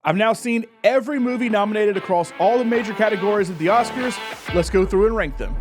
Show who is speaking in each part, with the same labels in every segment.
Speaker 1: I've now seen every movie nominated across all the major categories at the Oscars. Let's go through and rank them.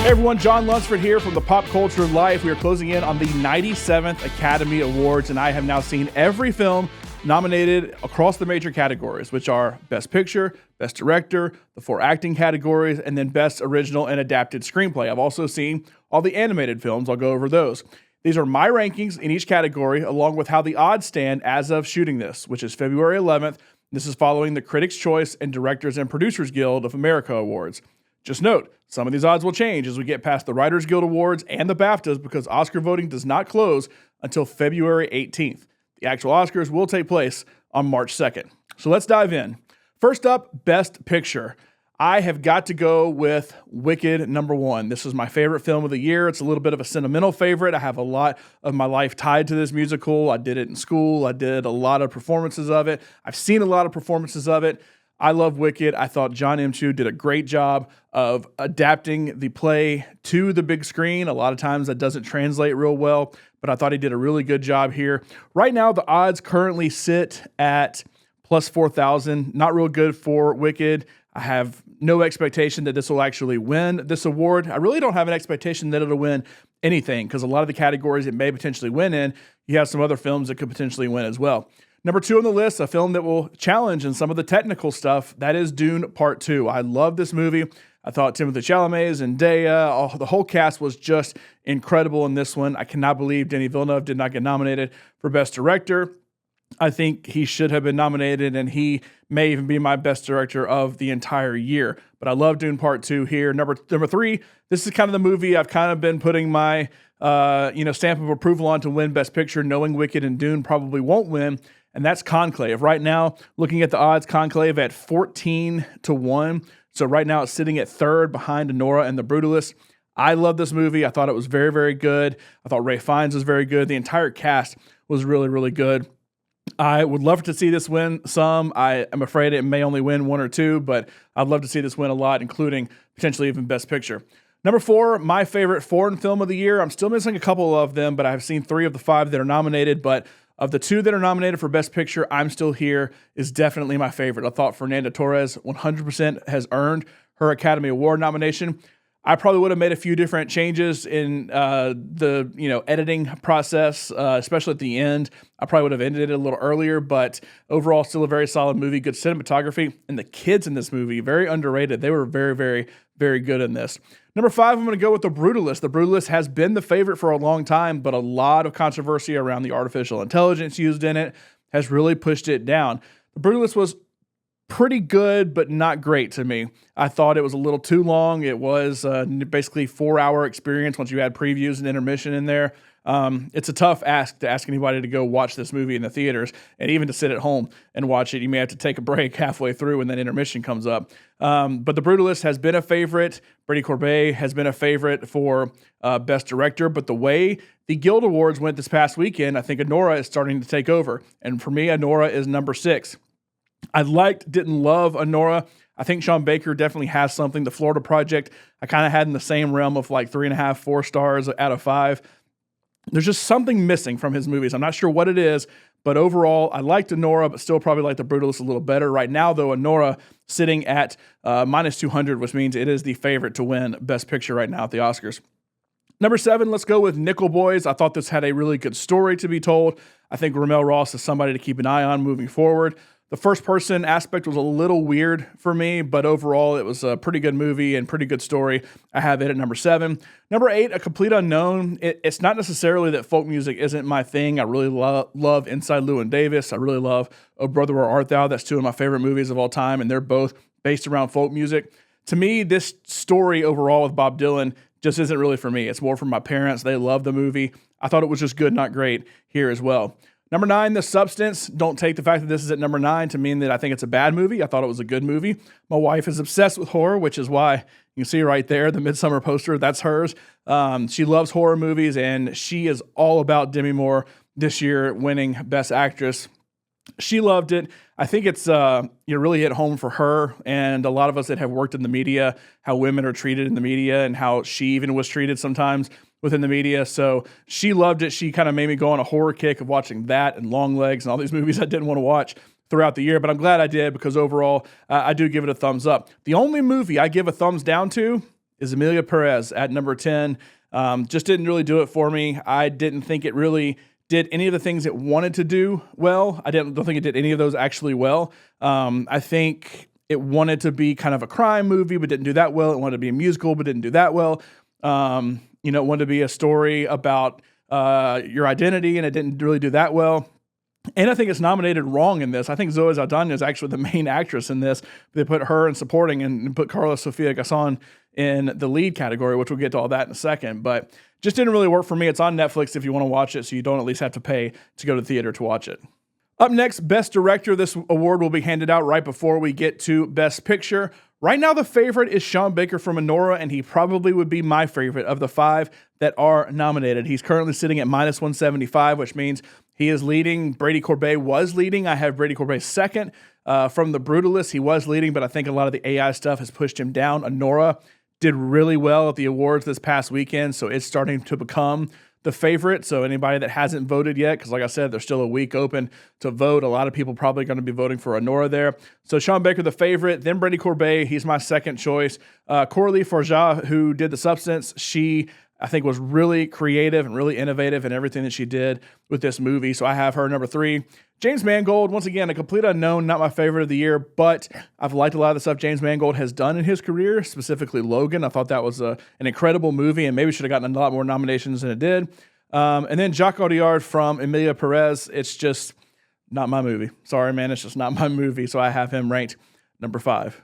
Speaker 1: Hey everyone, John Lunsford here from the Pop Culture Life. We are closing in on the 97th Academy Awards, and I have now seen every film nominated across the major categories, which are Best Picture, Best Director, the 4 acting categories, and then Best Original and Adapted Screenplay. I've also seen all the animated films. I'll go over those. These are my rankings in each category, along with how the odds stand as of shooting this, which is February 11th. This is following the Critics' Choice and Directors and Producers Guild of America Awards. Just note, some of these odds will change as we get past the Writers Guild Awards and the BAFTAs because Oscar voting does not close until February 18th. The actual Oscars will take place on March 2nd. So let's dive in. First up, Best Picture. I have got to go with Wicked #1. This is my favorite film of the year. It's a little bit of a sentimental favorite. I have a lot of my life tied to this musical. I did it in school. I did a lot of performances of it. I've seen a lot of performances of it. I love Wicked. I thought John M. Chu did a great job of adapting the play to the big screen. A lot of times that doesn't translate real well, but I thought he did a really good job here. Right now, the odds currently sit at plus 4,000. Not real good for Wicked. I have no expectation that this will actually win this award. I really don't have an expectation that it'll win anything because a lot of the categories it may potentially win in, you have some other films that could potentially win as well. Number 2 on the list, a film that will challenge in some of the technical stuff, that is Dune Part 2. I love this movie. I thought Timothée Chalamet, Zendaya, the whole cast was just incredible in this one. I cannot believe Denis Villeneuve did not get nominated for Best Director. I think he should have been nominated, and he may even be my best director of the entire year. But I love Dune Part 2 here. Number 3, this is kind of the movie I've kind of been putting my stamp of approval on to win Best Picture, knowing Wicked and Dune probably won't win, and that's Conclave. Right now, looking at the odds, Conclave at 14-1. So right now it's sitting at third behind Anora and The Brutalist. I love this movie. I thought it was very, very good. I thought Ralph Fiennes was very good. The entire cast was really, really good. I would love to see this win some. I am afraid it may only win 1 or 2, but I'd love to see this win a lot, including potentially even Best Picture. Number 4, my favorite foreign film of the year. I'm still missing a couple of them, but I've seen 3 of the 5 that are nominated. But of the 2 that are nominated for Best Picture, I'm Still Here is definitely my favorite. I thought Fernanda Torres 100% has earned her Academy Award nomination. I probably would have made a few different changes in the editing process, especially at the end. I probably would have ended it a little earlier, but overall, still a very solid movie, good cinematography. And the kids in this movie, very underrated. They were very, very, very good in this. Number 5, I'm going to go with The Brutalist. The Brutalist has been the favorite for a long time, but a lot of controversy around the artificial intelligence used in it has really pushed it down. The Brutalist was pretty good, but not great to me. I thought it was a little too long. It was basically 4-hour experience once you add previews and intermission in there. It's a tough ask to ask anybody to go watch this movie in the theaters, and even to sit at home and watch it. You may have to take a break halfway through when that intermission comes up. But The Brutalist has been a favorite. Brady Corbet has been a favorite for Best Director, but the way the Guild Awards went this past weekend, I think Anora is starting to take over. And for me, Anora is number 6. I didn't love Anora. I think Sean Baker definitely has something. The Florida Project, I kind of had in the same realm of like 3.5, 4 stars out of 5. There's just something missing from his movies. I'm not sure what it is, but overall, I liked Anora, but still probably like The Brutalist a little better. Right now, though, Anora sitting at minus 200, which means it is the favorite to win Best Picture right now at the Oscars. Number 7, let's go with Nickel Boys. I thought this had a really good story to be told. I think Ramel Ross is somebody to keep an eye on moving forward. The first-person aspect was a little weird for me, but overall, it was a pretty good movie and pretty good story. I have it at number 7. Number 8, A Complete Unknown. It's not necessarily that folk music isn't my thing. I really love Inside Llewyn Davis. I really love Oh Brother, Where Art Thou? That's 2 of my favorite movies of all time, and they're both based around folk music. To me, this story overall with Bob Dylan just isn't really for me. It's more for my parents. They love the movie. I thought it was just good, not great here as well. Number 9, The Substance. Don't take the fact that this is at number 9 to mean that I think it's a bad movie. I thought it was a good movie. My wife is obsessed with horror, which is why you can see right there, the Midsommar poster, that's hers. She loves horror movies, and she is all about Demi Moore this year winning Best Actress. She loved it. I think it's really hit home for her and a lot of us that have worked in the media, how women are treated in the media and how she even was treated sometimes within the media. So she loved it. She kind of made me go on a horror kick of watching that and Long Legs and all these movies I didn't want to watch throughout the year, but I'm glad I did because overall, I do give it a thumbs up. The only movie I give a thumbs down to is Emilia Perez at number 10. Just didn't really do it for me. I didn't think it really did any of the things it wanted to do well. I don't think it did any of those actually well. I think it wanted to be kind of a crime movie, but didn't do that well. It wanted to be a musical, but didn't do that well. It wanted to be a story about your identity, and it didn't really do that well. And I think it's nominated wrong in this. I think Zoe Saldana is actually the main actress in this. They put her in supporting and put Carla Sofia Gasson in the lead category, which we'll get to all that in a second. But just didn't really work for me. It's on Netflix if you want to watch it, so you don't at least have to pay to go to the theater to watch it. Up next, Best Director. This award will be handed out right before we get to Best Picture. Right now, the favorite is Sean Baker from Anora, and he probably would be my favorite of the 5 that are nominated. He's currently sitting at minus 175, which means he is leading. Brady Corbet was leading. I have Brady Corbet second. From The Brutalist, he was leading, but I think a lot of the AI stuff has pushed him down. Anora did really well at the awards this past weekend, so it's starting to become the favorite. So anybody that hasn't voted yet, because like I said, there's still a week open to vote. A lot of people probably going to be voting for Anora there. So Sean Baker, the favorite, then Brady Corbet, he's my second choice. Coralie Forja, who did The Substance, she, I think, was really creative and really innovative in everything that she did with this movie. So I have her number 3. James Mangold, once again, a complete unknown, not my favorite of the year, but I've liked a lot of the stuff James Mangold has done in his career, specifically Logan. I thought that was an incredible movie and maybe should have gotten a lot more nominations than it did. And then Jacques Audiard from Emilia Perez. It's just not my movie. Sorry, man. It's just not my movie. So I have him ranked number 5.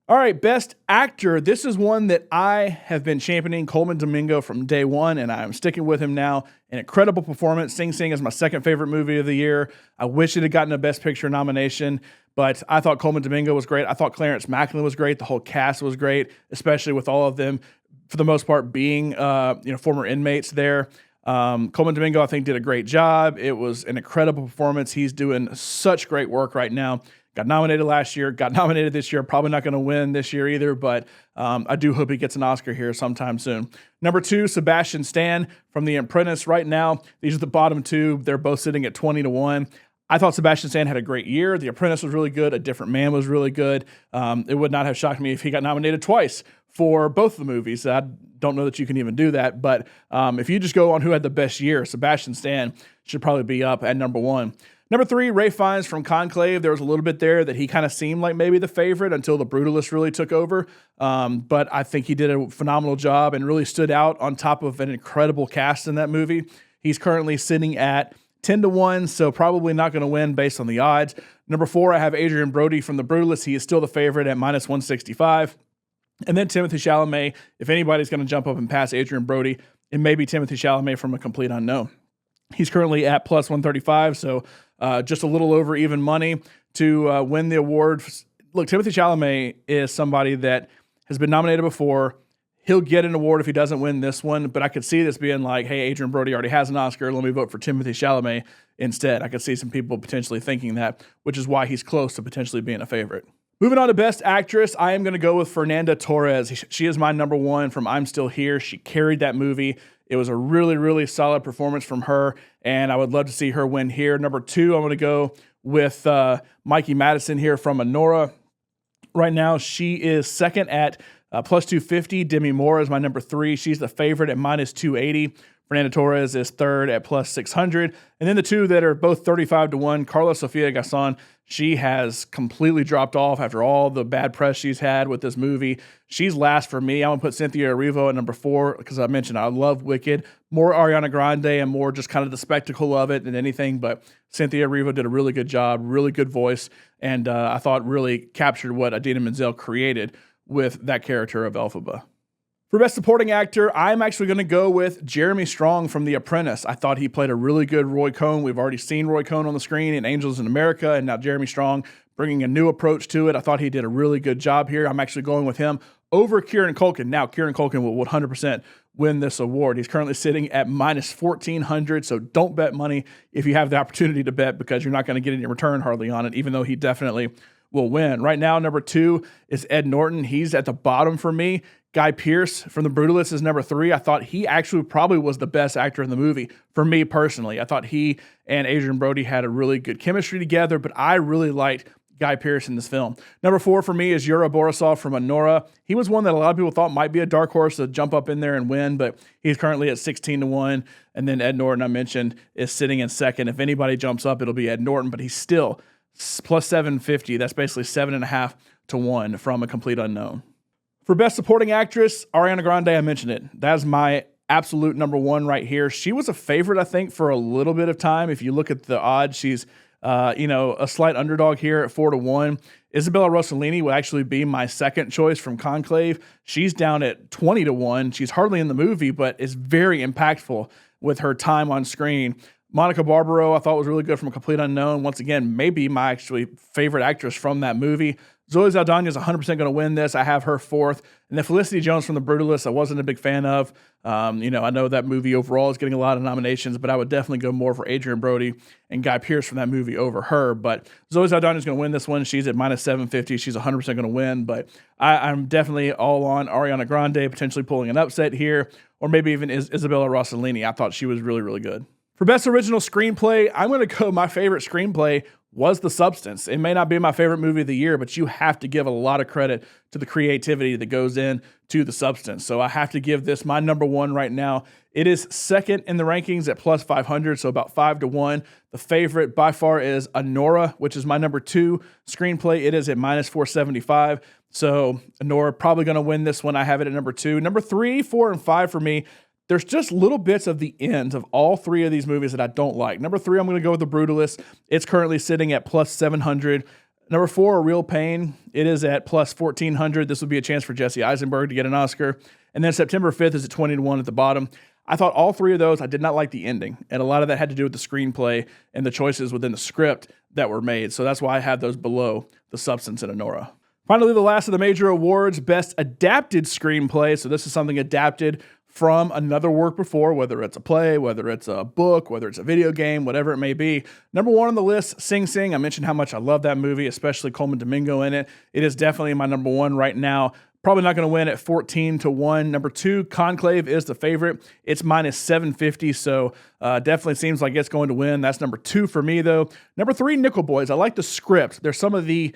Speaker 1: All right, Best Actor. This is one that I have been championing, Coleman Domingo, from day one, and I'm sticking with him now. An incredible performance. Sing Sing is my second favorite movie of the year. I wish it had gotten a Best Picture nomination, but I thought Coleman Domingo was great. I thought Clarence Macklin was great. The whole cast was great, especially with all of them, for the most part, being former inmates there. Coleman Domingo, I think, did a great job. It was an incredible performance. He's doing such great work right now. Got nominated last year, got nominated this year. Probably not going to win this year either, but I do hope he gets an Oscar here sometime soon. Number 2, Sebastian Stan from The Apprentice. Right now, these are the bottom 2. They're both sitting at 20-1. I thought Sebastian Stan had a great year. The Apprentice was really good. A Different Man was really good. It would not have shocked me if he got nominated twice for both the movies. I don't know that you can even do that, but if you just go on who had the best year, Sebastian Stan should probably be up at number 1. Number 3, Ralph Fiennes from Conclave. There was a little bit there that he kind of seemed like maybe the favorite until The Brutalist really took over. But I think he did a phenomenal job and really stood out on top of an incredible cast in that movie. He's currently sitting at 10-1, so probably not going to win based on the odds. Number 4, I have Adrian Brody from The Brutalist. He is still the favorite at minus 165. And then Timothée Chalamet. If anybody's going to jump up and pass Adrian Brody, it may be Timothée Chalamet from A Complete Unknown. He's currently at plus 135, so just a little over even money to win the award. Look, Timothée Chalamet is somebody that has been nominated before. He'll get an award if he doesn't win this one, but I could see this being like, hey, Adrian Brody already has an Oscar. Let me vote for Timothée Chalamet instead. I could see some people potentially thinking that, which is why he's close to potentially being a favorite. Moving on to Best Actress, I am going to go with Fernanda Torres. She is my number 1 from I'm Still Here. She carried that movie. It was a really, really solid performance from her, and I would love to see her win here. Number 2, I'm going to go with Mikey Madison here from Anora. Right now, she is second at plus 250. Demi Moore is my number 3. She's the favorite at minus 280. Fernanda Torres is third at plus 600. And then the 2 that are both 35-1, Carla Sofia Gasson. She has completely dropped off after all the bad press she's had with this movie. She's last for me. I'm going to put Cynthia Erivo at number 4 because I mentioned I love Wicked. More Ariana Grande and more just kind of the spectacle of it than anything. But Cynthia Erivo did a really good job, really good voice, and I thought really captured what Idina Menzel created with that character of Elphaba. For Best Supporting Actor, I'm actually going to go with Jeremy Strong from The Apprentice. I thought he played a really good Roy Cohn. We've already seen Roy Cohn on the screen in Angels in America, and now Jeremy Strong bringing a new approach to it. I thought he did a really good job here. I'm actually going with him over Kieran Culkin. Now, Kieran Culkin will 100% win this award. He's currently sitting at minus 1,400, so don't bet money if you have the opportunity to bet because you're not going to get any return hardly on it, even though he definitely will win. Right now, number 2 is Ed Norton. He's at the bottom for me. Guy Pearce from The Brutalist is number 3. I thought he actually probably was the best actor in the movie for me personally. I thought he and Adrian Brody had a really good chemistry together, but I really liked Guy Pearce in this film. Number 4 for me is Yura Borisov from Anora. He was one that a lot of people thought might be a dark horse to jump up in there and win, but he's currently at 16-1. And then Ed Norton, I mentioned, is sitting in second. If anybody jumps up, it'll be Ed Norton, but he's still plus 750. That's basically 7.5 to 1 from A Complete Unknown. For Best Supporting Actress, Ariana Grande, I mentioned it. That's my absolute number 1 right here. She was a favorite, I think, for a little bit of time. If you look at the odds, she's a slight underdog here at 4-1. Isabella Rossellini would actually be my second choice from Conclave. She's down at 20-1. She's hardly in the movie, but is very impactful with her time on screen. Monica Barbaro, I thought was really good from A Complete Unknown. Once again, maybe my actually favorite actress from that movie. Zoe Saldana is 100% going to win this. I have her 4th. And then Felicity Jones from The Brutalist, I wasn't a big fan of. I know that movie overall is getting a lot of nominations, but I would definitely go more for Adrian Brody and Guy Pearce from that movie over her. But Zoe Saldana is going to win this one. She's at minus 750. She's 100% going to win. But I'm definitely all on Ariana Grande potentially pulling an upset here, or maybe even Isabella Rossellini. I thought she was really, really good. For Best Original Screenplay, I'm going to go, my favorite screenplay was The Substance. It may not be my favorite movie of the year, but you have to give a lot of credit to the creativity that goes into The Substance. So I have to give this my number 1 right now. It is second in the rankings at plus 500, so about 5-1. The favorite by far is Anora, which is my number 2 screenplay. It is at minus 475. So Anora probably going to win this one. I have it at number 2. Number 3, 4, and 5 for me. There's just little bits of the ends of all 3 of these movies that I don't like. Number 3, I'm going to go with The Brutalist. It's currently sitting at plus 700. Number 4, A Real Pain. It is at plus 1,400. This would be a chance for Jesse Eisenberg to get an Oscar. And then September 5th is at 20-1 at the bottom. I thought all 3 of those, I did not like the ending. And a lot of that had to do with the screenplay and the choices within the script that were made. So that's why I have those below The Substance and Anora. Finally, the last of the major awards, Best Adapted Screenplay. So this is something adapted from another work before, whether it's a play, whether it's a book, whether it's a video game, whatever it may be. Number 1 on the list, Sing Sing. I mentioned how much I love that movie, especially Coleman Domingo in it. It is definitely my number 1 right now. Probably not going to win at 14-1. Number 2, Conclave is the favorite. It's minus 750, so definitely seems like it's going to win. That's number 2 for me, though. Number 3, Nickel Boys. I like the script. There's some of the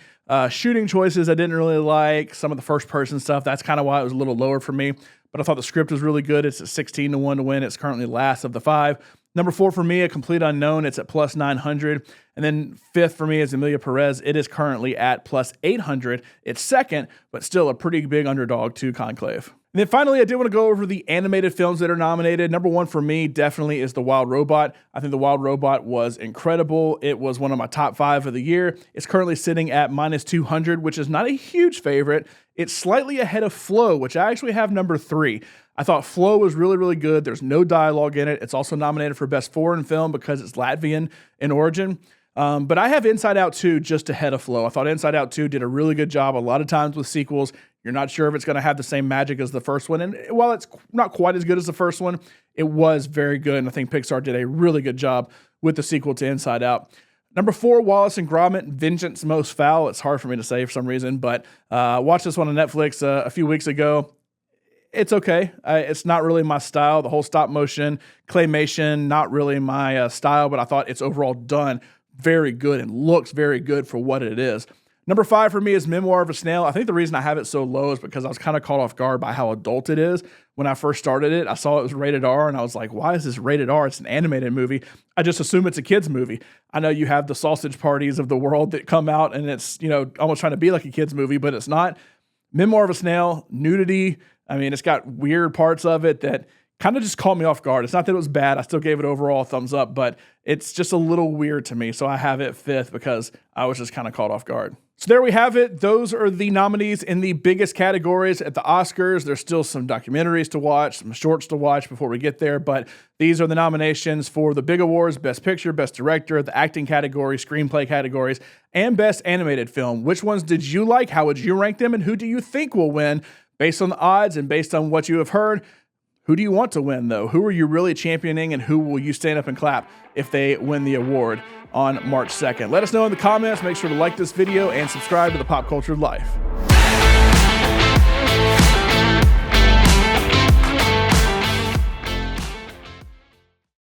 Speaker 1: shooting choices I didn't really like, some of the first-person stuff. That's kind of why it was a little lower for me. But I thought the script was really good. It's at 16-1 to win. It's currently last of the 5. Number 4 for me, A Complete Unknown. It's at plus 900. And then 5th for me is Emilia Perez. It is currently at plus 800. It's second, but still a pretty big underdog to Conclave. And then finally, I did want to go over the animated films that are nominated. Number 1 for me definitely is The Wild Robot. I think The Wild Robot was incredible. It was one of my top 5 of the year. It's currently sitting at minus 200, which is not a huge favorite. It's slightly ahead of Flow, which I actually have number 3. I thought Flow was really, really good. There's no dialogue in it. It's also nominated for Best Foreign Film because it's Latvian in origin. But I have Inside Out 2 just ahead of Flow. I thought Inside Out 2 did a really good job. A lot of times with sequels, you're not sure if it's going to have the same magic as the first one. And while it's not quite as good as the first one, it was very good. And I think Pixar did a really good job with the sequel to Inside Out. Number 4, Wallace and Gromit, Vengeance Most Foul. It's hard for me to say for some reason, but watched this one on Netflix a few weeks ago. It's okay. It's not really my style. The whole stop motion, claymation, not really my style, but I thought it's overall done very good and looks very good for what it is. Number 5 for me is Memoir of a Snail. I think the reason I have it so low is because I was kind of caught off guard by how adult it is. When I first started it, I saw it was rated R, and I was like, why is this rated R? It's an animated movie. I just assume it's a kid's movie. I know you have the sausage parties of the world that come out, and it's, almost trying to be like a kid's movie, but it's not. Memoir of a Snail, nudity. I mean, it's got weird parts of it that kind of just caught me off guard. It's not that it was bad. I still gave it overall a thumbs up, but it's just a little weird to me. So I have it 5th because I was just kind of caught off guard. So there we have it. Those are the nominees in the biggest categories at the Oscars. There's still some documentaries to watch, some shorts to watch before we get there, but these are the nominations for the big awards: Best Picture, Best Director, the acting category, screenplay categories, and Best Animated Film. Which ones did you like? How would you rank them? And who do you think will win based on the odds and based on what you have heard? Who do you want to win, though? Who are you really championing, and who will you stand up and clap if they win the award on March 2nd? Let us know in the comments. Make sure to like this video and subscribe to The Pop Culture Life.